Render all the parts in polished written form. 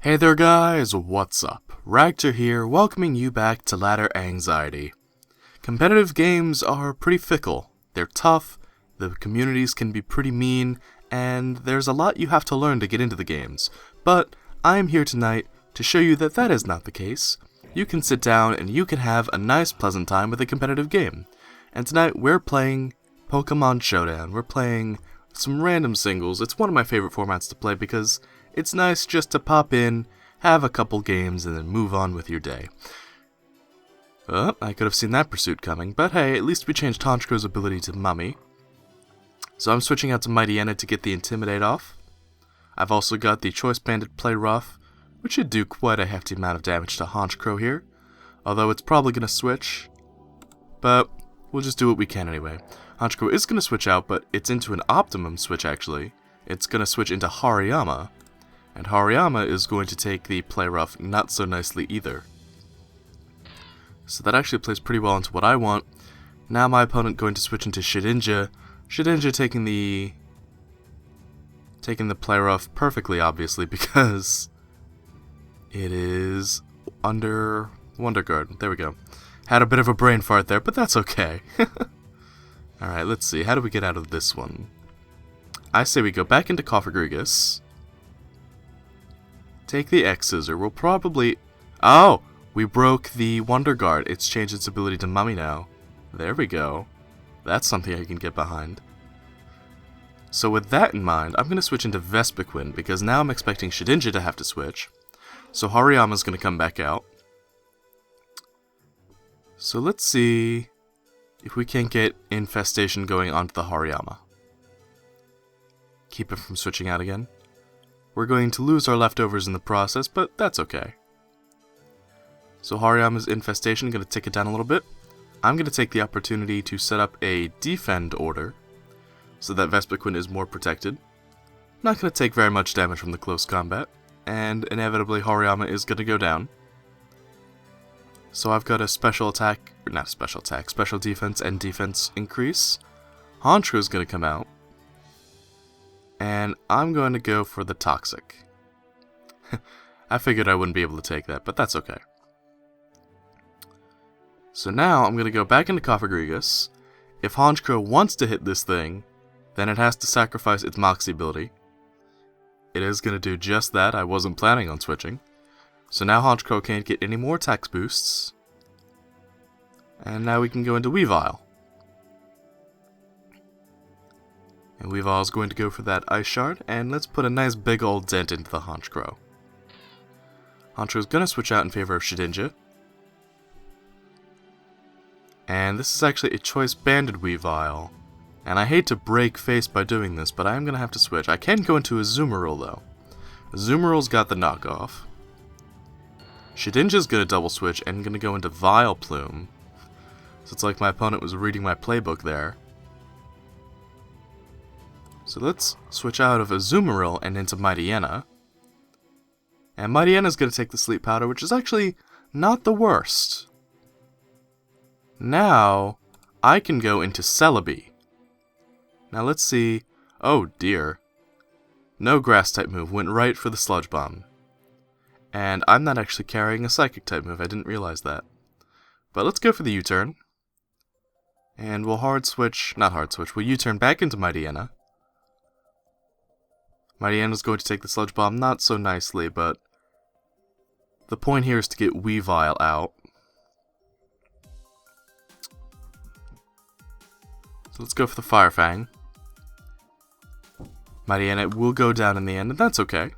Hey there guys, what's up? Ragtter here, welcoming you back to Ladder Anxiety. Competitive games are pretty fickle. They're tough, the communities can be pretty mean, and there's a lot you have to learn to get into the games. But I am here tonight to show you that that is not the case. You can sit down and you can have a nice pleasant time with a competitive game. And tonight we're playing Pokémon Showdown. We're playing some random singles. It's one of my favorite formats to play because it's nice just to pop in, have a couple games, and then move on with your day. I could have seen that pursuit coming, but hey, at least we changed Honchko's ability to Mummy. So I'm switching out to Mightyena to get the Intimidate off. I've also got the Choice Banded Play Rough, which should do quite a hefty amount of damage to Honchko here, although it's probably going to switch, but we'll just do what we can anyway. Honchko is going to switch out, but it's into an Optimum switch actually. It's going to switch into Hariyama. And Hariyama is going to take the Play Rough not so nicely either. So that actually plays pretty well into what I want. Now my opponent going to switch into Shedinja. Shedinja taking the Play Rough perfectly, obviously, because it is under Wonder Guard. There we go. Had a bit of a brain fart there, but that's okay. Alright, let's see. How do we get out of this one? I say we go back into Cofagrigus. Take the X-Scissor. We'll probably... Oh! We broke the Wonder Guard. It's changed its ability to Mummy now. There we go. That's something I can get behind. So with that in mind, I'm going to switch into Vespiquen, because now I'm expecting Shedinja to have to switch. So Hariyama's going to come back out. So let's see if we can't get Infestation going onto the Hariyama. Keep it from switching out again. We're going to lose our leftovers in the process, but that's okay. So Hariyama's Infestation, going to take it down a little bit. I'm going to take the opportunity to set up a Defend order, so that Vespiquen is more protected. Not going to take very much damage from the close combat, and inevitably Hariyama is going to go down. So I've got a special attack, or not a special attack, special defense and defense increase. Honchko is going to come out. And I'm going to go for the Toxic. I figured I wouldn't be able to take that, but that's okay. So now I'm going to go back into Cofagrigus. If Honchko wants to hit this thing, then it has to sacrifice its Moxie ability. It is going to do just that. I wasn't planning on switching. So now Honchko can't get any more attack boosts. And now we can go into Weavile. And Weavile is going to go for that Ice Shard, and let's put a nice big old dent into the Honchko. Honchko is going to switch out in favor of Shedinja. And this is actually a Choice Banded Weavile. And I hate to break face by doing this, but I am going to have to switch. I can go into a Azumarill though. Azumarill's got the knockoff. Shedinja's going to double switch and going to go into Vileplume. So it's like my opponent was reading my playbook there. So let's switch out of Azumarill and into Mightyena. And Mightyena's going to take the Sleep Powder, which is actually not the worst. Now, I can go into Celebi. Now let's see... Oh dear. No Grass-type move, went right for the Sludge Bomb. And I'm not actually carrying a Psychic-type move, I didn't realize that. But let's go for the U-turn. And we'll we'll U-turn back into Mightyena. Mightyena's going to take the Sludge Bomb not so nicely, but the point here is to get Weavile out. So let's go for the Fire Fang. Mightyena will go down in the end, and that's okay.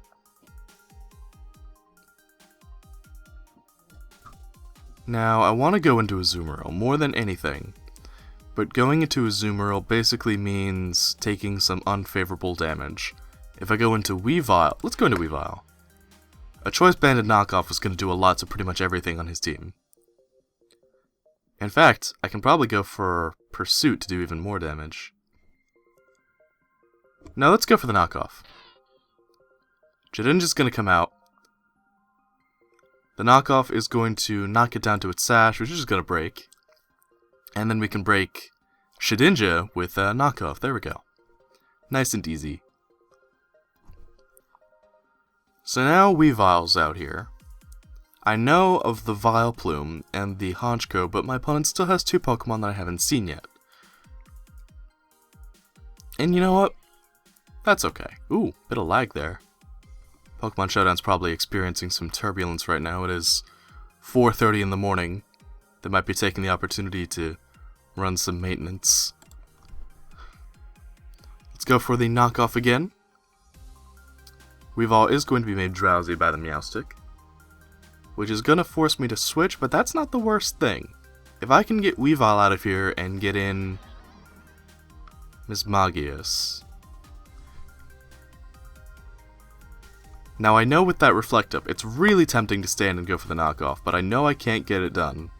Now, I want to go into Azumarill more than anything, but going into Azumarill basically means taking some unfavorable damage. If I go into Weavile, let's go into Weavile. A Choice Banded knockoff is going to do a lot to pretty much everything on his team. In fact, I can probably go for Pursuit to do even more damage. No, let's go for the knockoff. Shedinja's going to come out. The knockoff is going to knock it down to its sash, which is just going to break. And then we can break Shedinja with a knockoff. There we go. Nice and easy. So now Weavile's out here. I know of the Vileplume and the Honchkrow, but my opponent still has 2 Pokemon that I haven't seen yet. And you know what? That's okay. Ooh, bit of lag there. Pokemon Showdown's probably experiencing some turbulence right now. It is 4:30 in the morning. They might be taking the opportunity to run some maintenance. Let's go for the knockoff again. Weavile is going to be made drowsy by the Meowstic, which is going to force me to switch, but that's not the worst thing. If I can get Weavile out of here and get in Mismagius. Now I know with that Reflect Up, it's really tempting to stand and go for the knockoff, but I know I can't get it done.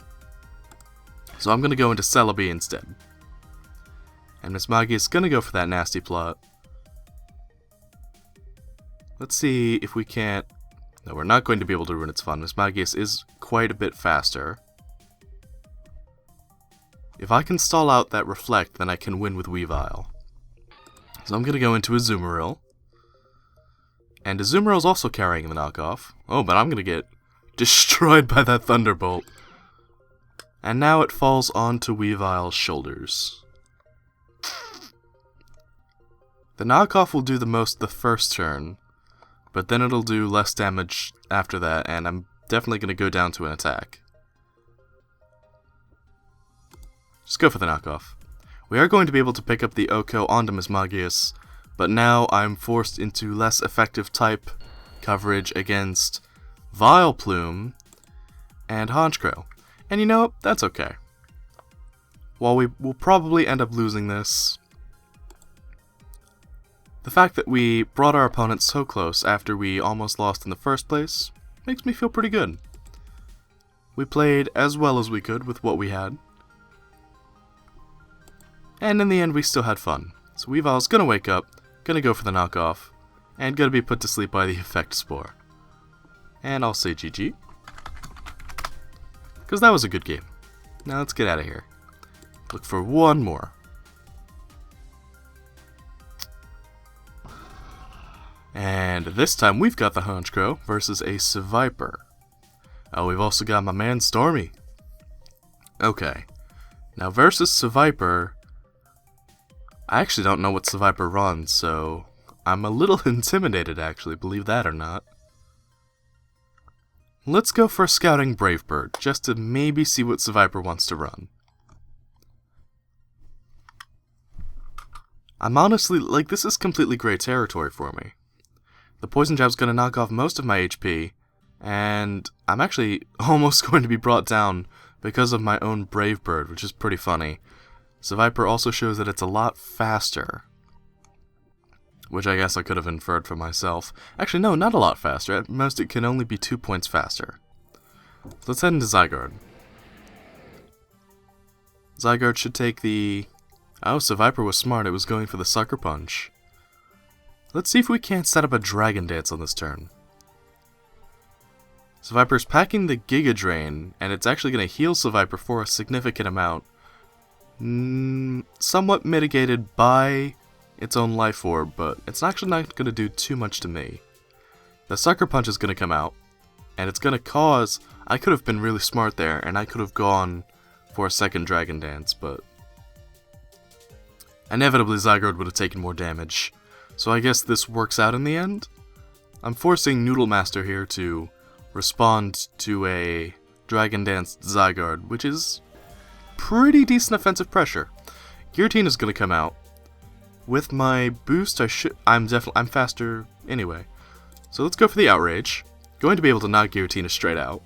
So I'm going to go into Celebi instead. And Mismagius is going to go for that nasty plot. Let's see if we can't... No, we're not going to be able to ruin its fun. Mismagius is quite a bit faster. If I can stall out that Reflect, then I can win with Weavile. So I'm going to go into Azumarill. And Azumarill's also carrying the knockoff. Oh, but I'm going to get destroyed by that Thunderbolt. And now it falls onto Weavile's shoulders. The knockoff will do the most the first turn, but then it'll do less damage after that, and I'm definitely going to go down to an attack. Just go for the knockoff. We are going to be able to pick up the Oko onto Mismagius, but now I'm forced into less effective type coverage against Vileplume and Honchkrow. And you know what? That's okay. While we will probably end up losing this, the fact that we brought our opponent so close after we almost lost in the first place makes me feel pretty good. We played as well as we could with what we had. And in the end, we still had fun. So Weavile's gonna wake up, gonna go for the knockoff, and gonna be put to sleep by the Effect Spore. And I'll say GG. Because that was a good game. Now let's get out of here. Look for one more. And this time we've got the Honchkrow versus a Seviper. Oh, we've also got my man Stormy. Okay. Now versus Seviper, I actually don't know what Seviper runs, so I'm a little intimidated actually, believe that or not. Let's go for a Scouting Brave Bird, just to maybe see what Seviper wants to run. I'm honestly, like, this is completely gray territory for me. The Poison Jab's going to knock off most of my HP, and I'm actually almost going to be brought down because of my own Brave Bird, which is pretty funny. Seviper also shows that it's a lot faster, which I guess I could have inferred for myself. Actually, no, not a lot faster. At most, it can only be 2 points faster. Let's head into Zygarde. Zygarde should take the... Oh, Seviper was smart. It was going for the Sucker Punch. Let's see if we can't set up a Dragon Dance on this turn. Seviper's packing the Giga Drain, and it's actually going to heal Seviper for a significant amount. Somewhat mitigated by its own Life Orb, but it's actually not going to do too much to me. The Sucker Punch is going to come out, and it's going to cause... I could have been really smart there, and I could have gone for a second Dragon Dance, but... inevitably Zygarde would have taken more damage. So I guess this works out in the end. I'm forcing Noodle Master here to respond to a Dragon Dance Zygarde, which is pretty decent offensive pressure. Guillotine is going to come out. With my boost, I'm faster anyway. So let's go for the Outrage. Going to be able to knock Guillotine straight out.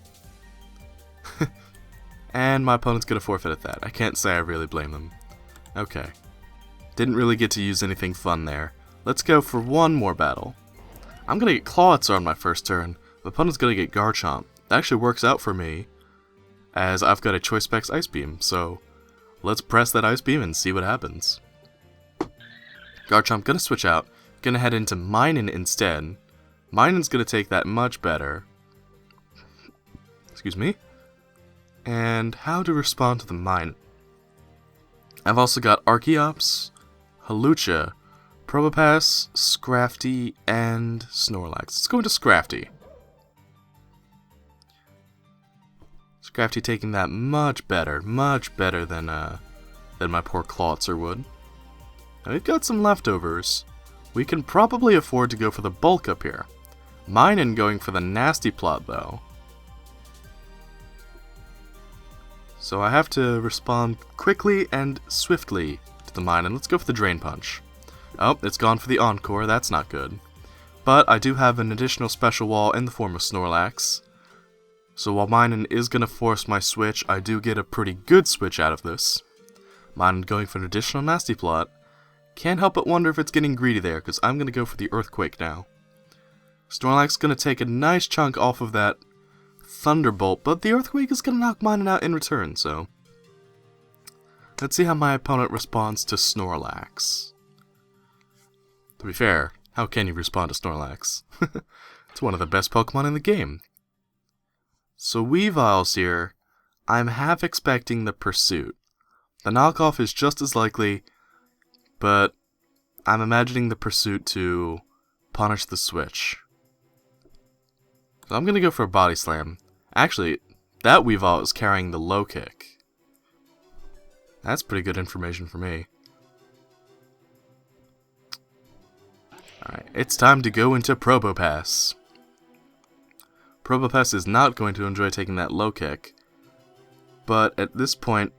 And my opponent's going to forfeit at that. I can't say I really blame them. Okay. Didn't really get to use anything fun there. Let's go for one more battle. I'm going to get Clawitzer on my first turn. The opponent's going to get Garchomp. That actually works out for me, as I've got a Choice Specs Ice Beam. So let's press that Ice Beam and see what happens. Garchomp going to switch out. Going to head into Minun instead. Minun's going to take that much better. Excuse me. And how to respond to the Minun. I've also got Archeops, Hawlucha, Probopass, Scrafty, and Snorlax. Let's go into Scrafty. Scrafty taking that much better than my poor Clawitzer would. Now we've got some leftovers. We can probably afford to go for the bulk up here. Mine going for the nasty plot though. So I have to respond quickly and swiftly to the mine, and let's go for the Drain Punch. Oh, it's gone for the Encore, that's not good. But I do have an additional special wall in the form of Snorlax. So while Minun is going to force my switch, I do get a pretty good switch out of this. Minun going for an additional nasty plot. Can't help but wonder if it's getting greedy there, because I'm going to go for the Earthquake now. Snorlax is going to take a nice chunk off of that Thunderbolt, but the Earthquake is going to knock Minun out in return, so... Let's see how my opponent responds to Snorlax. To be fair, how can you respond to Snorlax? It's one of the best Pokemon in the game. So Weavile's here. I'm half expecting the Pursuit. The knockoff is just as likely, but I'm imagining the Pursuit to punish the switch. So I'm going to go for a Body Slam. Actually, that Weavile is carrying the Low Kick. That's pretty good information for me. Alright, it's time to go into Probopass. Probopass is not going to enjoy taking that Low Kick, but at this point,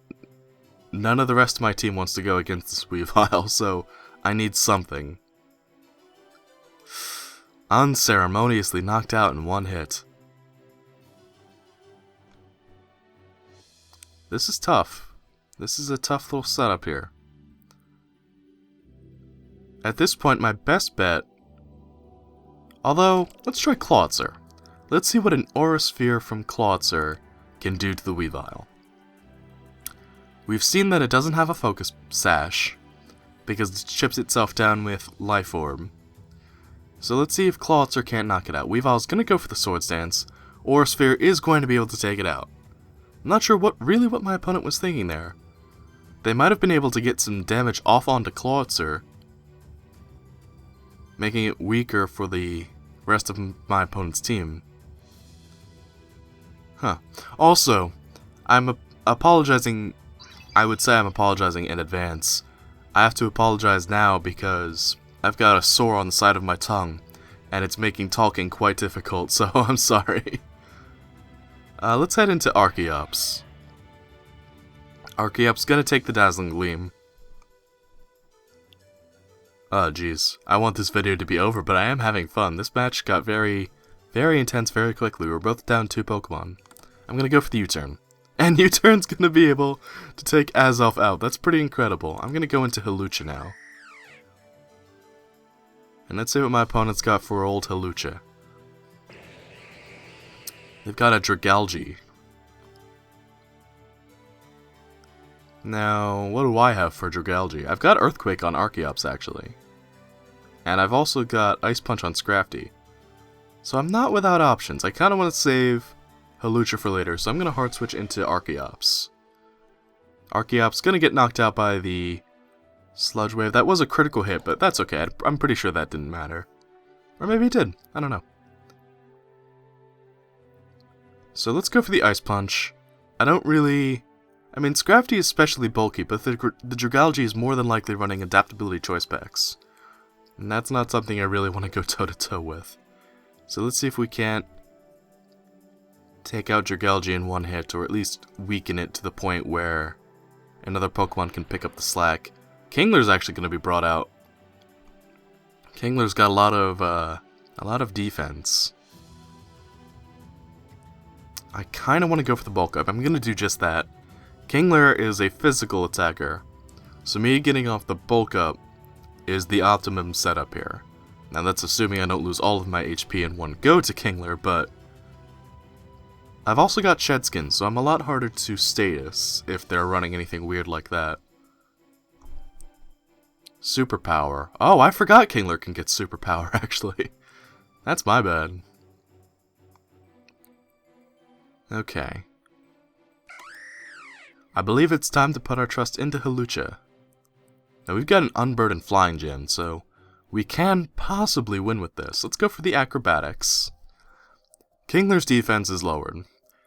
none of the rest of my team wants to go against this Weavile, so I need something. Unceremoniously knocked out in one hit. This is tough. This is a tough little setup here. At this point, my best bet... Although, let's try Clawitzer. Let's see what an Aura Sphere from Clawitzer can do to the Weavile. We've seen that it doesn't have a Focus Sash, because it chips itself down with Life Orb. So let's see if Clawitzer can't knock it out. Weavile's going to go for the Swords Dance. Aura Sphere is going to be able to take it out. I'm not sure what my opponent was thinking there. They might have been able to get some damage off onto Clawitzer, making it weaker for the rest of my opponent's team. Huh. Also, I'm apologizing. I would say I'm apologizing in advance. I have to apologize now because I've got a sore on the side of my tongue, and it's making talking quite difficult, so I'm sorry. Let's head into Archeops. Archeops gonna take the Dazzling Gleam. Oh jeez, I want this video to be over, but I am having fun. This match got very intense very quickly. We're both down 2 Pokemon. I'm gonna go for the U-turn. And U-turn's gonna be able to take Azelf out. That's pretty incredible. I'm gonna go into Hawlucha now. And let's see what my opponent's got for old Hawlucha. They've got a Dragalge. Now, what do I have for Dragalge? I've got Earthquake on Archeops, actually. And I've also got Ice Punch on Scrafty. So I'm not without options. I kind of want to save Hawlucha for later, so I'm going to hard switch into Archeops. Archeops going to get knocked out by the Sludge Wave. That was a critical hit, but that's okay. I'm pretty sure that didn't matter. Or maybe it did. I don't know. So let's go for the Ice Punch. I don't really... I mean, Scrafty is especially bulky, but the Dragalge is more than likely running Adaptability Choice Packs. And that's not something I really want to go toe-to-toe with. So let's see if we can't take out Dragalge in one hit, or at least weaken it to the point where another Pokemon can pick up the slack. Kingler's actually going to be brought out. Kingler's got a lot of defense. I kind of want to go for the bulk up. I'm going to do just that. Kingler is a physical attacker, so me getting off the bulk up is the optimum setup here. Now that's assuming I don't lose all of my HP in one go to Kingler, but I've also got Shed Skin, so I'm a lot harder to status if they're running anything weird like that. Superpower. Oh, I forgot Kingler can get Superpower, actually. That's my bad. Okay. I believe it's time to put our trust into Hawlucha. Now we've got an Unburdened Flying Gem, so We can possibly win with this. Let's go for the acrobatics. Kingler's defense is lowered.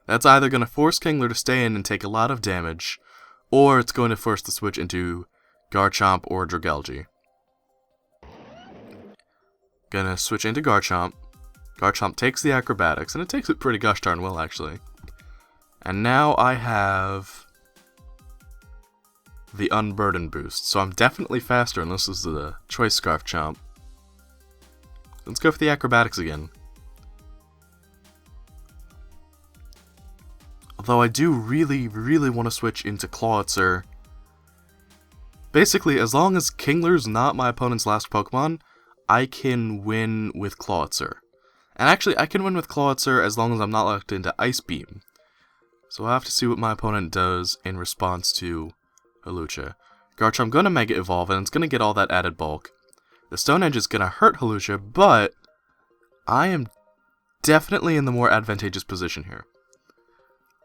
That's either going to force Kingler to stay in and take a lot of damage, or it's going to force the switch into Garchomp or Dragalge. Gonna switch into Garchomp. Garchomp takes the acrobatics, and it takes it pretty gosh darn well, actually. And now I have the Unburden boost, so I'm definitely faster unless this is the Choice Scarf Chomp. Let's go for the acrobatics again. Although I do really want to switch into Clawitzer. Basically, as long as Kingler's not my opponent's last Pokemon, I can win with Clawitzer. And actually, I can win with Clawitzer as long as I'm not locked into Ice Beam. So I'll have to see what my opponent does in response to Hawlucha. Garchomp going to Mega Evolve, and it's going to get all that added bulk. The Stone Edge is going to hurt Hawlucha, but I am definitely in the more advantageous position here.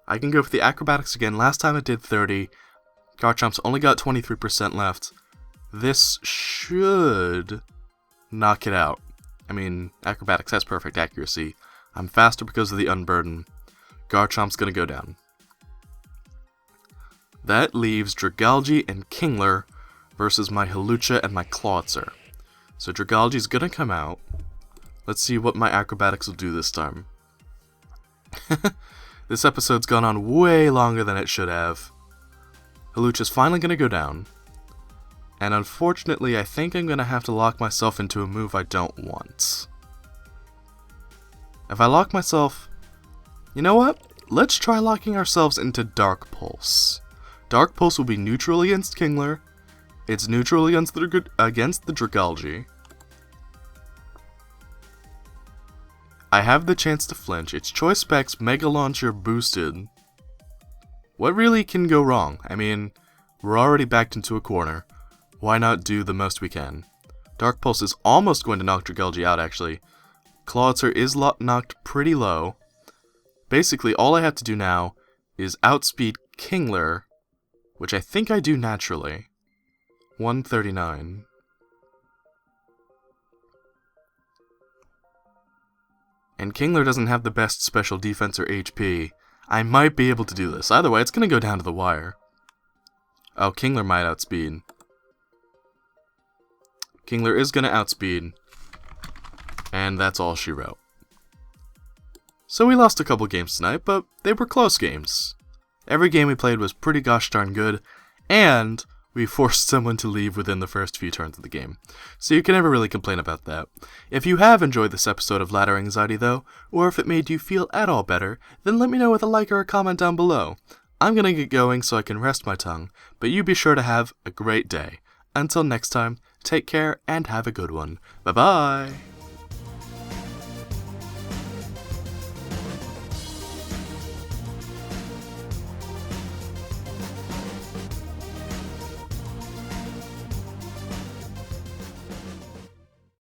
I can go for the acrobatics again. Last time it did 30. Garchomp's only got 23% left. This should knock it out. I mean, acrobatics has perfect accuracy. I'm faster because of the Unburden. Garchomp's gonna go down. That leaves Dragalge and Kingler versus my Hawlucha and my Clawitzer. So Dragalge's gonna come out. Let's see what my acrobatics will do this time. This episode's gone on way longer than it should have. Hawlucha's finally gonna go down. And unfortunately, I think I'm gonna have to lock myself into a move I don't want. If I lock myself... You know what? Let's try locking ourselves into Dark Pulse. Dark Pulse will be neutral against Kingler. It's neutral against the Dragalge. I have the chance to flinch. It's Choice Specs Mega Launcher boosted. What really can go wrong? I mean, we're already backed into a corner. Why not do the most we can? Dark Pulse is almost going to knock Dragalge out, actually. Clawitzer is knocked pretty low. Basically, all I have to do now is outspeed Kingler, which I think I do naturally. 139. And Kingler doesn't have the best special defense or HP. I might be able to do this. Either way, it's going to go down to the wire. Oh, Kingler might outspeed. Kingler is going to outspeed. And that's all she wrote. So we lost a couple games tonight, but they were close games. Every game we played was pretty gosh darn good, and we forced someone to leave within the first few turns of the game. So you can never really complain about that. If you have enjoyed this episode of Ladder Anxiety though, or if it made you feel at all better, then let me know with a like or a comment down below. I'm gonna get going so I can rest my tongue, but you be sure to have a great day. Until next time, take care and have a good one. Bye bye!